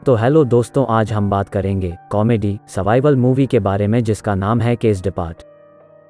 तो हेलो दोस्तों, आज हम बात करेंगे कॉमेडी सर्वाइवल मूवी के बारे में जिसका नाम है केस डिपार्ट।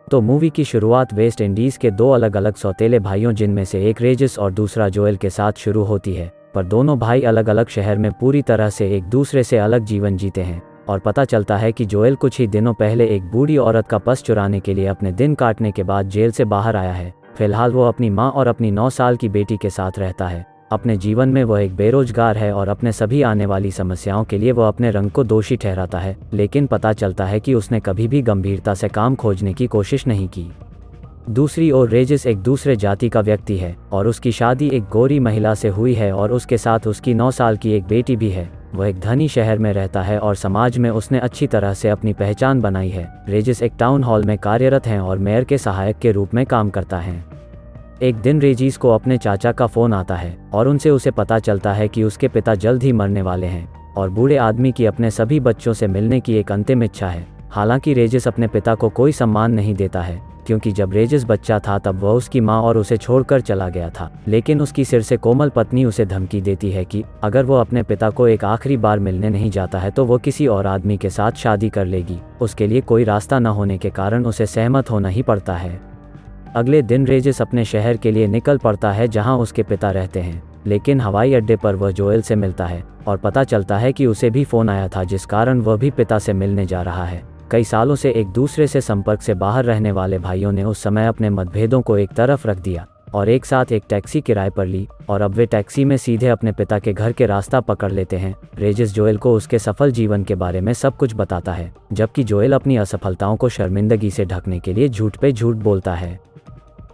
तो मूवी की शुरुआत वेस्ट इंडीज़ के दो अलग अलग सौतेले भाइयों जिनमें से एक रेजिस और दूसरा जोएल के साथ शुरू होती है। पर दोनों भाई अलग अलग शहर में पूरी तरह से एक दूसरे से अलग जीवन जीते हैं और पता चलता है कि जोएल कुछ ही दिनों पहले एक बूढ़ी औरत का पर्स चुराने के लिए अपने दिन काटने के बाद जेल से बाहर आया है। फिलहाल वो अपनी माँ और अपनी 9 साल की बेटी के साथ रहता है। अपने जीवन में वह एक बेरोजगार है और अपने सभी आने वाली समस्याओं के लिए वह अपने रंग को दोषी ठहराता है, लेकिन पता चलता है कि उसने कभी भी गंभीरता से काम खोजने की कोशिश नहीं की। दूसरी ओर रेजिस एक दूसरे जाति का व्यक्ति है और उसकी शादी एक गोरी महिला से हुई है और उसके साथ उसकी 9 साल की एक बेटी भी है। वह एक धनी शहर में रहता है और समाज में उसने अच्छी तरह से अपनी पहचान बनाई है। रेजिस एक टाउन हॉल में कार्यरत है और मेयर के सहायक के रूप में काम करता है। एक दिन रेजिस को अपने चाचा का फ़ोन आता है और उनसे उसे पता चलता है कि उसके पिता जल्द ही मरने वाले हैं और बूढ़े आदमी की अपने सभी बच्चों से मिलने की एक अंतिम इच्छा है। हालांकि रेजिस अपने पिता को कोई सम्मान नहीं देता है क्योंकि जब रेजिस बच्चा था तब वह उसकी माँ और उसे छोड़कर चला गया था, लेकिन उसकी सिर से कोमल पत्नी उसे धमकी देती है कि अगर वो अपने पिता को एक आखिरी बार मिलने नहीं जाता है तो वो किसी और आदमी के साथ शादी कर लेगी। उसके लिए कोई रास्ता न होने के कारण उसे सहमत होना ही पड़ता है। अगले दिन रेजिस अपने शहर के लिए निकल पड़ता है जहां उसके पिता रहते हैं, लेकिन हवाई अड्डे पर वह जोएल से मिलता है और पता चलता है कि उसे भी फ़ोन आया था जिस कारण वह भी पिता से मिलने जा रहा है। कई सालों से एक दूसरे से संपर्क से बाहर रहने वाले भाइयों ने उस समय अपने मतभेदों को एक तरफ रख दिया और एक साथ एक टैक्सी किराए पर ली और अब वे टैक्सी में सीधे अपने पिता के घर के रास्ता पकड़ लेते हैं। रेजिस जोएल को उसके सफल जीवन के बारे में सब कुछ बताता है, जबकि जोएल अपनी असफलताओं को शर्मिंदगी से ढकने के लिए झूठ पे झूठ बोलता है।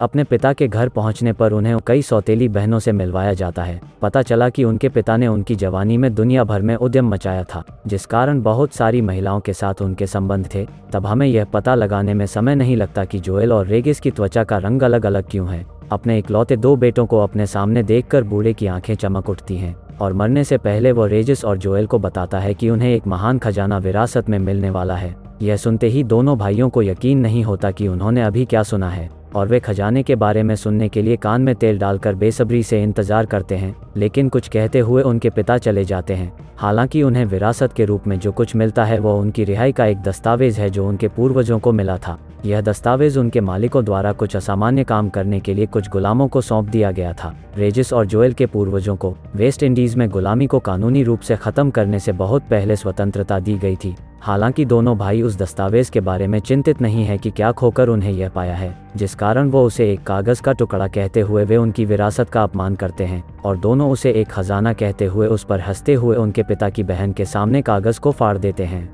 अपने पिता के घर पहुंचने पर उन्हें कई सौतेली बहनों से मिलवाया जाता है। पता चला कि उनके पिता ने उनकी जवानी में दुनिया भर में उद्यम मचाया था, जिस कारण बहुत सारी महिलाओं के साथ उनके संबंध थे। तब हमें यह पता लगाने में समय नहीं लगता कि जोएल और रेगिस की त्वचा का रंग अलग अलग क्यों है। अपने इकलौते 2 बेटों को अपने सामने देखकर बूढ़े की आंखें चमक उठती हैं और मरने से पहले वो रेजिस और जोएल को बताता है कि उन्हें एक महान खजाना विरासत में मिलने वाला है। यह सुनते ही दोनों भाइयों को यकीन नहीं होता कि उन्होंने अभी क्या सुना है और वे खजाने के बारे में सुनने के लिए कान में तेल डालकर बेसब्री से इंतजार करते हैं, लेकिन कुछ कहते हुए उनके पिता चले जाते हैं। हालांकि उन्हें विरासत के रूप में जो कुछ मिलता है वो उनकी रिहाई का एक दस्तावेज है जो उनके पूर्वजों को मिला था। यह दस्तावेज उनके मालिकों द्वारा कुछ असामान्य काम करने के लिए कुछ गुलामों को सौंप दिया गया था। रेजिस और जोएल के पूर्वजों को वेस्ट इंडीज़ में गुलामी को कानूनी रूप से ख़त्म करने से बहुत पहले स्वतंत्रता दी गई थी। हालांकि दोनों भाई उस दस्तावेज के बारे में चिंतित नहीं है कि क्या खोकर उन्हें यह पाया है, जिस कारण वो उसे एक कागज़ का टुकड़ा कहते हुए वे उनकी विरासत का अपमान करते हैं और दोनों उसे एक खजाना कहते हुए उस पर हंसते हुए उनके पिता की बहन के सामने कागज़ को फाड़ देते हैं।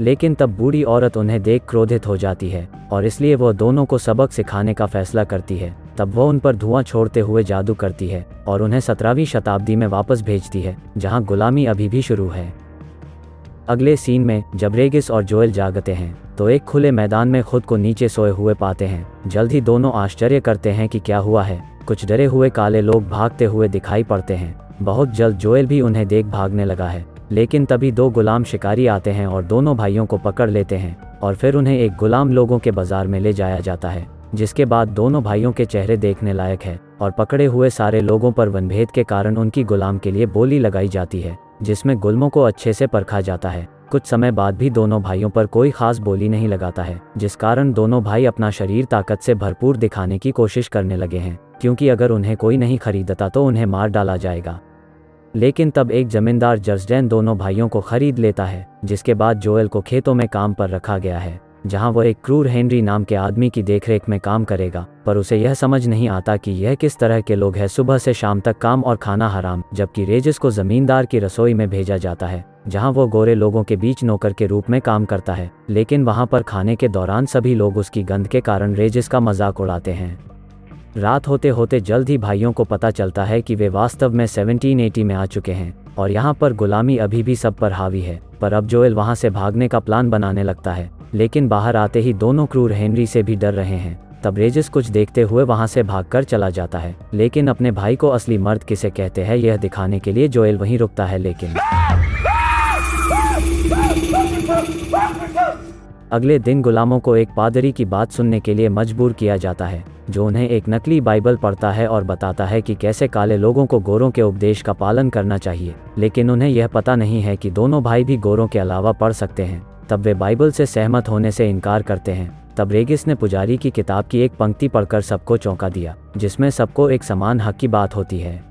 लेकिन तब बूढ़ी औरत उन्हें देख क्रोधित हो जाती है और इसलिए वह दोनों को सबक सिखाने का फैसला करती है। तब वह उन पर धुआं छोड़ते हुए जादू करती है और उन्हें 17वीं शताब्दी में वापस भेजती है, जहां गुलामी अभी भी शुरू है। अगले सीन में जब रेगिस और जोएल जागते हैं तो एक खुले मैदान में खुद को नीचे सोए हुए पाते हैं। जल्द ही दोनों आश्चर्य करते हैं कि क्या हुआ है। कुछ डरे हुए काले लोग भागते हुए दिखाई पड़ते हैं। बहुत जल्द जोएल भी उन्हें देख भागने लगा है, लेकिन तभी 2 गुलाम शिकारी आते हैं और दोनों भाइयों को पकड़ लेते हैं और फिर उन्हें एक गुलाम लोगों के बाजार में ले जाया जाता है, जिसके बाद दोनों भाइयों के चेहरे देखने लायक है और पकड़े हुए सारे लोगों पर वनभेद के कारण उनकी गुलाम के लिए बोली लगाई जाती है, जिसमें गुल्मों को अच्छे से परखा जाता है। कुछ समय बाद भी दोनों भाइयों पर कोई खास बोली नहीं लगाता है, जिस कारण दोनों भाई अपना शरीर ताकत से भरपूर दिखाने की कोशिश करने लगे हैं, क्योंकि अगर उन्हें कोई नहीं खरीदता तो उन्हें मार डाला जाएगा। लेकिन तब एक जमींदार जर्सडेन दोनों भाइयों को खरीद लेता है, जिसके बाद जोएल को खेतों में काम पर रखा गया है, जहां वह एक क्रूर हेनरी नाम के आदमी की देखरेख में काम करेगा। पर उसे यह समझ नहीं आता कि यह किस तरह के लोग हैं। सुबह से शाम तक काम और खाना हराम। जबकि रेजिस को जमींदार की रसोई में भेजा जाता है, जहां वो गोरे लोगों के बीच नौकर के रूप में काम करता है, लेकिन वहां पर खाने के दौरान सभी लोग उसकी गंध के कारण रेजिस का मजाक उड़ाते हैं। रात होते होते जल्द ही भाइयों को पता चलता है कि वे वास्तव में 1780 में आ चुके हैं और यहाँ पर गुलामी अभी भी सब पर हावी है। पर अब जोएल वहाँ से भागने का प्लान बनाने लगता है, लेकिन बाहर आते ही दोनों क्रूर हेनरी से भी डर रहे हैं। तब रेजिस कुछ देखते हुए वहाँ से भागकर चला जाता है, लेकिन अपने भाई को असली मर्द किसे कहते हैं यह दिखाने के लिए जोएल वहीं रुकता है। लेकिन अगले दिन गुलामों को एक पादरी की बात सुनने के लिए मजबूर किया जाता है। जो उन्हें एक नकली बाइबल पढ़ता है और बताता है कि कैसे काले लोगों को गोरों के उपदेश का पालन करना चाहिए, लेकिन उन्हें यह पता नहीं है कि दोनों भाई भी गोरों के अलावा पढ़ सकते हैं। तब वे बाइबल से सहमत होने से इनकार करते हैं। तब रेगिस ने पुजारी की किताब की एक पंक्ति पढ़कर सबको चौंका दिया, जिसमें सबको एक समान हक की बात होती है।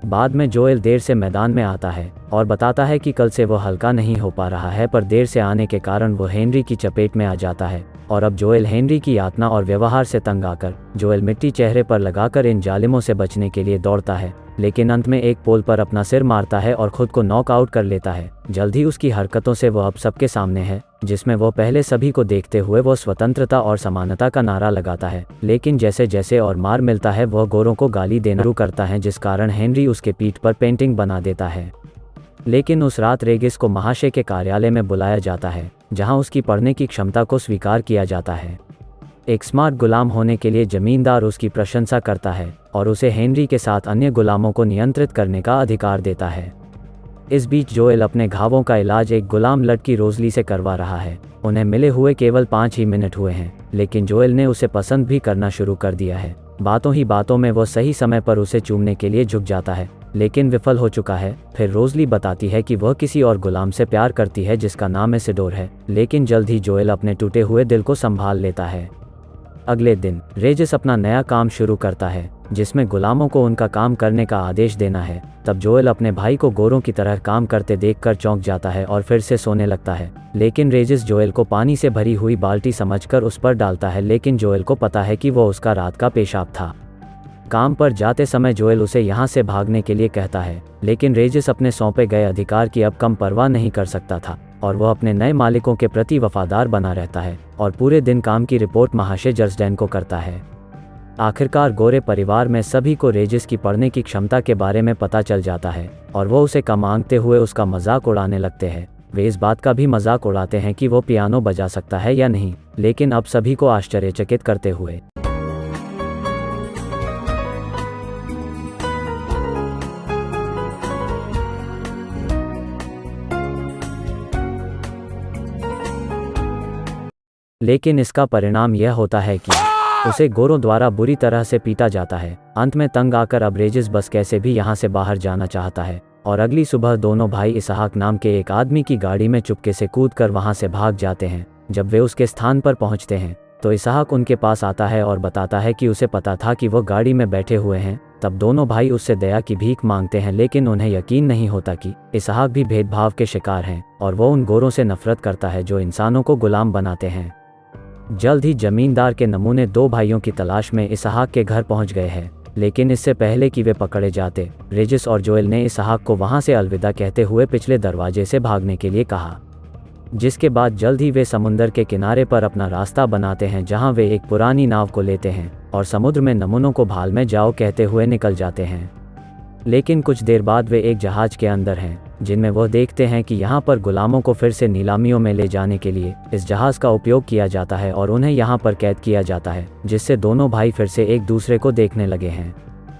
बाद में जोएल देर से मैदान में आता है और बताता है कि कल से वो हल्का नहीं हो पा रहा है, पर देर से आने के कारण वो हेनरी की चपेट में आ जाता है। और अब जोएल हेनरी की यातना और व्यवहार से तंग आकर जोएल मिट्टी चेहरे पर लगाकर इन जालिमों से बचने के लिए दौड़ता है, लेकिन अंत में एक पोल पर अपना सिर मारता है और खुद को नॉकआउट कर लेता है। जल्द ही उसकी हरकतों से वो अब सबके सामने है, जिसमें वो पहले सभी को देखते हुए वो स्वतंत्रता और समानता का नारा लगाता है, लेकिन जैसे जैसे और मार मिलता है वह गोरों को गाली देना शुरू करता है, जिस कारण हेनरी उसके पीठ पर पेंटिंग बना देता है। लेकिन उस रात रेगिस को महाशय के कार्यालय में बुलाया जाता है, जहां उसकी पढ़ने की क्षमता को स्वीकार किया जाता है। एक स्मार्ट गुलाम होने के लिए जमींदार उसकी प्रशंसा करता है और उसे हेनरी के साथ अन्य गुलामों को नियंत्रित करने का अधिकार देता है। इस बीच जोएल अपने घावों का इलाज एक गुलाम लड़की रोजली से करवा रहा है। उन्हें मिले हुए केवल 5 ही मिनट हुए हैं, लेकिन जोएल ने उसे पसंद भी करना शुरू कर दिया है। बातों ही बातों में वो सही समय पर उसे चूमने के लिए झुक जाता है, लेकिन विफल हो चुका है। फिर रोजली बताती है कि वह किसी और गुलाम से प्यार करती है जिसका नाम इसिडोर है, लेकिन जल्द ही जोएल अपने टूटे हुए दिल को संभाल लेता है। अगले दिन रेजिस अपना नया काम शुरू करता है, जिसमें गुलामों को उनका काम करने का आदेश देना है। तब जोएल अपने भाई को गोरों की तरह काम करते देखकर चौंक जाता है और फिर से सोने लगता है, लेकिन रेजिस जोएल को पानी से भरी हुई बाल्टी समझकर उस पर डालता है, लेकिन जोएल को पता है कि वो उसका रात का पेशाब था। काम पर जाते समय जोएल उसे यहाँ से भागने के लिए कहता है, लेकिन रेजिस अपने सौंपे गए अधिकार की अब कम परवाह नहीं कर सकता था और वह अपने नए मालिकों के प्रति वफादार बना रहता है और पूरे दिन काम की रिपोर्ट महाशय जर्सडेन को करता है। आखिरकार गोरे परिवार में सभी को रेजिस की पढ़ने की क्षमता के बारे में पता चल जाता है और वो उसे कम आंकते हुए उसका मजाक उड़ाने लगते हैं। वे इस बात का भी मजाक उड़ाते हैं कि वो पियानो बजा सकता है या नहीं, लेकिन अब सभी को आश्चर्यचकित करते हुए लेकिन इसका परिणाम यह होता है कि उसे गोरों द्वारा बुरी तरह से पीटा जाता है। अंत में तंग आकर अब रेजिस बस कैसे भी यहाँ से बाहर जाना चाहता है और अगली सुबह दोनों भाई इसहाक नाम के एक आदमी की गाड़ी में चुपके से कूदकर वहाँ से भाग जाते हैं। जब वे उसके स्थान पर पहुँचते हैं तो इसहाक उनके पास आता है और बताता है कि उसे पता था कि वो गाड़ी में बैठे हुए हैं। तब दोनों भाई उससे दया की भीख मांगते हैं, लेकिन उन्हें यकीन नहीं होता कि इसहाक भी भेदभाव के शिकार हैं और वो उन गोरों से नफरत करता है जो इंसानों को गुलाम बनाते हैं। जल्द ही जमींदार के नमूने 2 भाइयों की तलाश में इसहाक के घर पहुंच गए हैं, लेकिन इससे पहले कि वे पकड़े जाते रेजिस और जोएल ने इसहाक को वहां से अलविदा कहते हुए पिछले दरवाजे से भागने के लिए कहा, जिसके बाद जल्द ही वे समुंदर के किनारे पर अपना रास्ता बनाते हैं, जहां वे एक पुरानी नाव को लेते हैं और समुद्र में नमूनों को भाल में जाओ कहते हुए निकल जाते हैं। लेकिन कुछ देर बाद वे एक जहाज के अंदर हैं, जिनमें वह देखते हैं कि यहाँ पर गुलामों को फिर से नीलामियों में ले जाने के लिए इस जहाज़ का उपयोग किया जाता है और उन्हें यहाँ पर कैद किया जाता है, जिससे दोनों भाई फिर से एक दूसरे को देखने लगे हैं।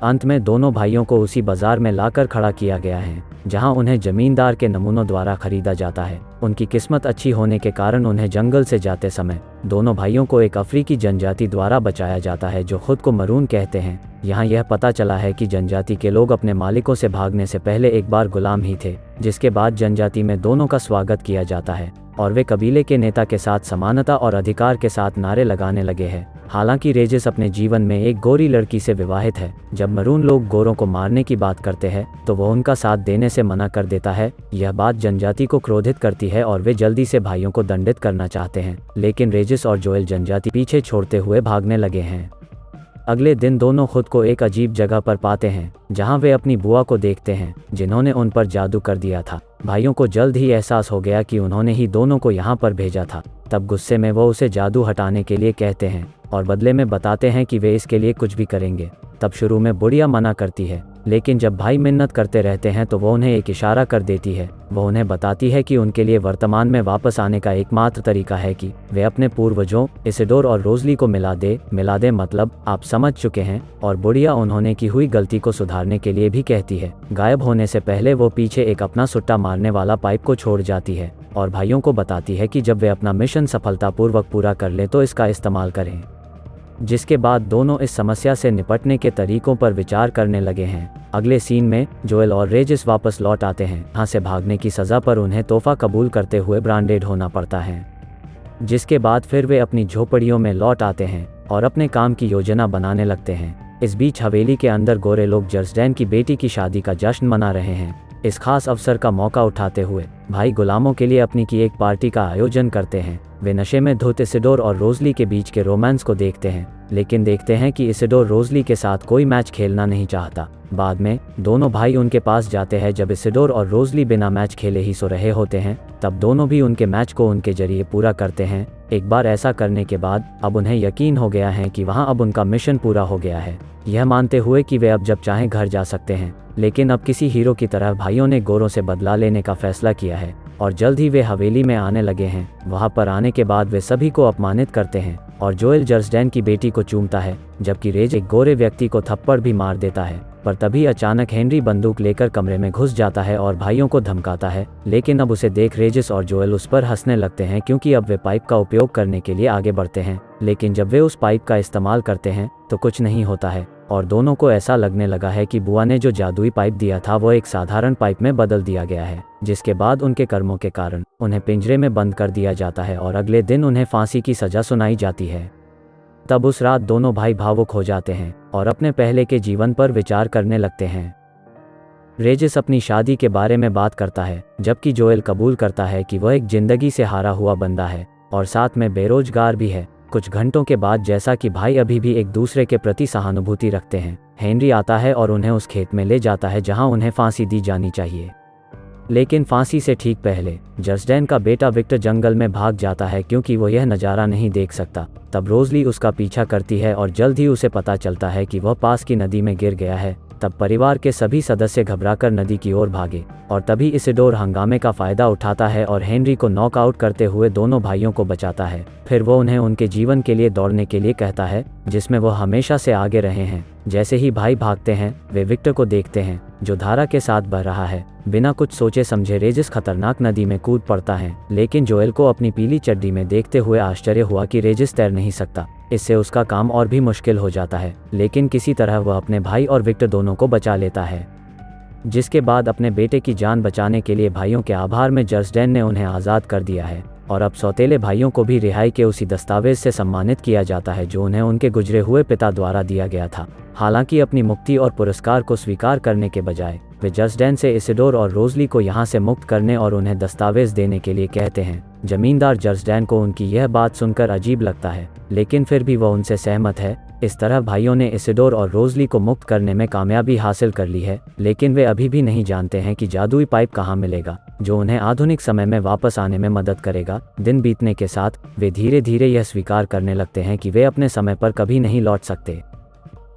अंत में दोनों भाइयों को उसी बाजार में लाकर खड़ा किया गया है, जहां उन्हें जमींदार के नमूनों द्वारा खरीदा जाता है। उनकी किस्मत अच्छी होने के कारण उन्हें जंगल से जाते समय दोनों भाइयों को एक अफ्रीकी जनजाति द्वारा बचाया जाता है, जो खुद को मरून कहते हैं। यहाँ यह पता चला है कि जनजाति के लोग अपने मालिकों से भागने से पहले एक बार गुलाम ही थे, जिसके बाद जनजाति में दोनों का स्वागत किया जाता है और वे कबीले के नेता के साथ समानता और अधिकार के साथ नारे लगाने लगे हैं। हालांकि रेजिस अपने जीवन में एक गोरी लड़की से विवाहित है। जब मरून लोग गोरों को मारने की बात करते हैं तो वह उनका साथ देने से मना कर देता है। यह बात जनजाति को क्रोधित करती है और वे जल्दी से भाइयों को दंडित करना चाहते हैं, लेकिन रेजिस और जोएल जनजाति पीछे छोड़ते हुए भागने लगे हैं। अगले दिन दोनों खुद को एक अजीब जगह पर पाते हैं, जहां वे अपनी बुआ को देखते हैं, जिन्होंने उन पर जादू कर दिया था। भाइयों को जल्द ही एहसास हो गया कि उन्होंने ही दोनों को यहाँ पर भेजा था। तब गुस्से में वो उसे जादू हटाने के लिए कहते हैं और बदले में बताते हैं कि वे इसके लिए कुछ भी करेंगे। तब शुरू में बुढ़िया मना करती है, लेकिन जब भाई मिन्नत करते रहते हैं तो वो उन्हें एक इशारा कर देती है। वो उन्हें बताती है कि उनके लिए वर्तमान में वापस आने का एकमात्र तरीका है कि वे अपने पूर्वजों इसिडोर और रोजली को मिला दे मतलब आप समझ चुके हैं। और बुढ़िया उन्होंने की हुई गलती को सुधारने के लिए भी कहती है। गायब होने से पहले वो पीछे एक अपना सुट्टा मारने वाला पाइप को छोड़ जाती है और भाइयों को बताती है कि जब वे अपना मिशन सफलतापूर्वक पूरा कर लें तो इसका इस्तेमाल करें। जिसके बाद दोनों इस समस्या से निपटने के तरीकों पर विचार करने लगे हैं। अगले सीन में जोएल और रेजिस वापस लौट आते हैं। यहाँ से भागने की सज़ा पर उन्हें तोहफा कबूल करते हुए ब्रांडेड होना पड़ता है। जिसके बाद फिर वे अपनी झोपड़ियों में लौट आते हैं और अपने काम की योजना बनाने लगते हैं। इस बीच हवेली के अंदर गोरे लोग जर्सडैन की बेटी की शादी का जश्न मना रहे हैं। इस खास अवसर का मौका उठाते हुए भाई गुलामों के लिए अपनी की एक पार्टी का आयोजन करते हैं। वे नशे में धुत इसिडोर और रोज़ली के बीच के रोमांस को देखते हैं, लेकिन देखते हैं कि इसिडोर रोज़ली के साथ कोई मैच खेलना नहीं चाहता। बाद में दोनों भाई उनके पास जाते हैं जब इसिडोर और रोज़ली बिना मैच खेले ही सो रहे होते हैं। तब दोनों भी उनके मैच को उनके जरिए पूरा करते हैं। एक बार ऐसा करने के बाद अब उन्हें यकीन हो गया है कि वहाँ अब उनका मिशन पूरा हो गया है, यह मानते हुए कि वे अब जब चाहें घर जा सकते हैं। लेकिन अब किसी हीरो की तरह भाइयों ने गोरों से बदला लेने का फैसला किया है और जल्द ही वे हवेली में आने लगे हैं। वहां पर आने के बाद वे सभी को अपमानित करते हैं और जोएल जर्सडैन की बेटी को चूमता है, जबकि रेज एक गोरे व्यक्ति को थप्पड़ भी मार देता है। पर तभी अचानक हेनरी बंदूक लेकर कमरे में घुस जाता है और भाइयों को धमकाता है। लेकिन अब उसे देख रेजिस और जोएल उस पर हंसने लगते हैं, क्योंकि अब वे पाइप का उपयोग करने के लिए आगे बढ़ते हैं। लेकिन जब वे उस पाइप का इस्तेमाल करते हैं तो कुछ नहीं होता है और दोनों को ऐसा लगने लगा है कि बुआ ने जो जादुई पाइप दिया था वो एक साधारण पाइप में बदल दिया गया है। जिसके बाद उनके कर्मों के कारण उन्हें पिंजरे में बंद कर दिया जाता है और अगले दिन उन्हें फांसी की सजा सुनाई जाती है। तब उस रात दोनों भाई भावुक हो जाते हैं और अपने पहले के जीवन पर विचार करने लगते हैं। रेजिस अपनी शादी के बारे में बात करता है, जबकि जोएल कबूल करता है कि वह एक जिंदगी से हारा हुआ बंदा है और साथ में बेरोजगार भी है। कुछ घंटों के बाद जैसा कि भाई अभी भी एक दूसरे के प्रति सहानुभूति रखते हैं, हेनरी आता है और उन्हें उस खेत में ले जाता है जहां उन्हें फांसी दी जानी चाहिए। लेकिन फांसी से ठीक पहले जर्सडैन का बेटा विक्टर जंगल में भाग जाता है, क्योंकि वो यह नज़ारा नहीं देख सकता। तब रोज़ली उसका पीछा करती है और जल्द ही उसे पता चलता है कि वह पास की नदी में गिर गया है। तब परिवार के सभी सदस्य घबराकर नदी की ओर भागे और तभी इसिडोर हंगामे का फायदा उठाता है और हेनरी को नॉकआउट करते हुए दोनों भाइयों को बचाता है। फिर वो उन्हें उनके जीवन के लिए दौड़ने के लिए कहता है, जिसमें वो हमेशा से आगे रहे हैं। जैसे ही भाई भागते हैं वे विक्टर को देखते हैं जो धारा के साथ बह रहा है। बिना कुछ सोचे समझे रेजिस खतरनाक नदी में कूद पड़ता है, लेकिन जोएल को अपनी पीली चड्डी में देखते हुए आश्चर्य हुआ कि रेजिस तैर नहीं सकता। इससे उसका काम और भी मुश्किल हो जाता है, लेकिन किसी तरह वह अपने भाई और विक्टर दोनों को बचा लेता है। जिसके बाद अपने बेटे की जान बचाने के लिए भाइयों के आभार में जर्सडैन ने उन्हें आज़ाद कर दिया है और अब सौतेले भाइयों को भी रिहाई के उसी दस्तावेज से सम्मानित किया जाता है जो उन्हें उनके गुजरे हुए पिता द्वारा दिया गया था। हालांकि अपनी मुक्ति और पुरस्कार को स्वीकार करने के बजाय वे जर्सडैन से इसिडोर और रोज़ली को यहाँ से मुक्त करने और उन्हें दस्तावेज देने के लिए कहते हैं। जमींदार जर्सडैन को उनकी यह बात सुनकर अजीब लगता है, लेकिन फिर भी वह उनसे सहमत है। इस तरह भाइयों ने इसिडोर और रोज़ली को मुक्त करने में कामयाबी हासिल कर ली है, लेकिन वे अभी भी नहीं जानते हैं कि जादुई पाइप कहाँ मिलेगा जो उन्हें आधुनिक समय में वापस आने में मदद करेगा। दिन बीतने के साथ वे धीरे धीरे यह स्वीकार करने लगते हैं कि वे अपने समय पर कभी नहीं लौट सकते।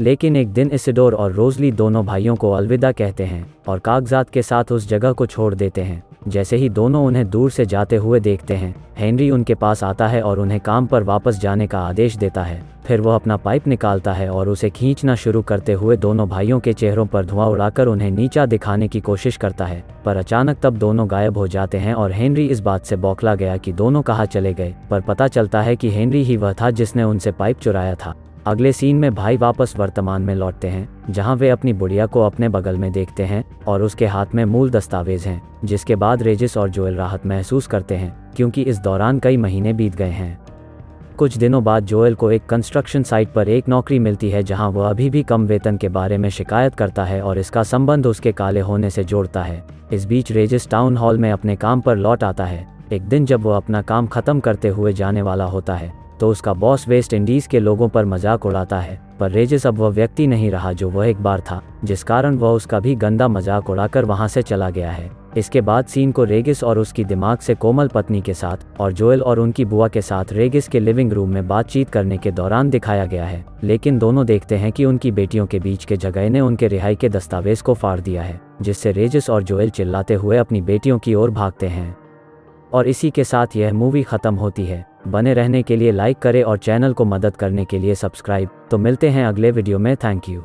लेकिन एक दिन इसिडोर और रोज़ली दोनों भाइयों को अलविदा कहते हैं और कागजात के साथ उस जगह को छोड़ देते हैं। जैसे ही दोनों उन्हें दूर से जाते हुए देखते हैं, हेनरी उनके पास आता है और उन्हें काम पर वापस जाने का आदेश देता है। फिर वह अपना पाइप निकालता है और उसे खींचना शुरू करते हुए दोनों भाइयों के चेहरों पर धुआं उड़ाकर उन्हें नीचा दिखाने की कोशिश करता है। पर अचानक तब दोनों गायब हो जाते हैं और हेनरी इस बात से बौखला गया कि दोनों कहाँ चले गए। पर पता चलता है कि हेनरी ही वह था जिसने उनसे पाइप चुराया था। अगले सीन में भाई वापस वर्तमान में लौटते हैं, जहां वे अपनी बुढ़िया को अपने बगल में देखते हैं और उसके हाथ में मूल दस्तावेज हैं। जिसके बाद रेजिस और जोएल राहत महसूस करते हैं, क्योंकि इस दौरान कई महीने बीत गए हैं। कुछ दिनों बाद जोएल को एक कंस्ट्रक्शन साइट पर एक नौकरी मिलती है, जहां वह अभी भी कम वेतन के बारे में शिकायत करता है और इसका संबंध उसके काले होने से जोड़ता है। इस बीच रेजिस टाउन हॉल में अपने काम पर लौट आता है। एक दिन जब वह अपना काम खत्म करते हुए जाने वाला होता है तो उसका बॉस वेस्ट इंडीज के लोगों पर मजाक उड़ाता है। पर रेजिस अब वह व्यक्ति नहीं रहा जो वह एक बार था, जिस कारण वह उसका भी गंदा मजाक उड़ाकर वहां से चला गया है। इसके बाद सीन को रेगिस और उसकी दिमाग से कोमल पत्नी के साथ और जोएल और उनकी बुआ के साथ रेगिस के लिविंग रूम में बातचीत करने के दौरान दिखाया गया है। लेकिन दोनों देखते हैं कि उनकी बेटियों के बीच के झगड़े ने उनके रिहाई के दस्तावेज को फाड़ दिया है, जिससे रेजिस और जोएल चिल्लाते हुए अपनी बेटियों की ओर भागते हैं। और इसी के साथ यह मूवी ख़त्म होती है। बने रहने के लिए लाइक करें और चैनल को मदद करने के लिए सब्सक्राइब। तो मिलते हैं अगले वीडियो में। Thank you.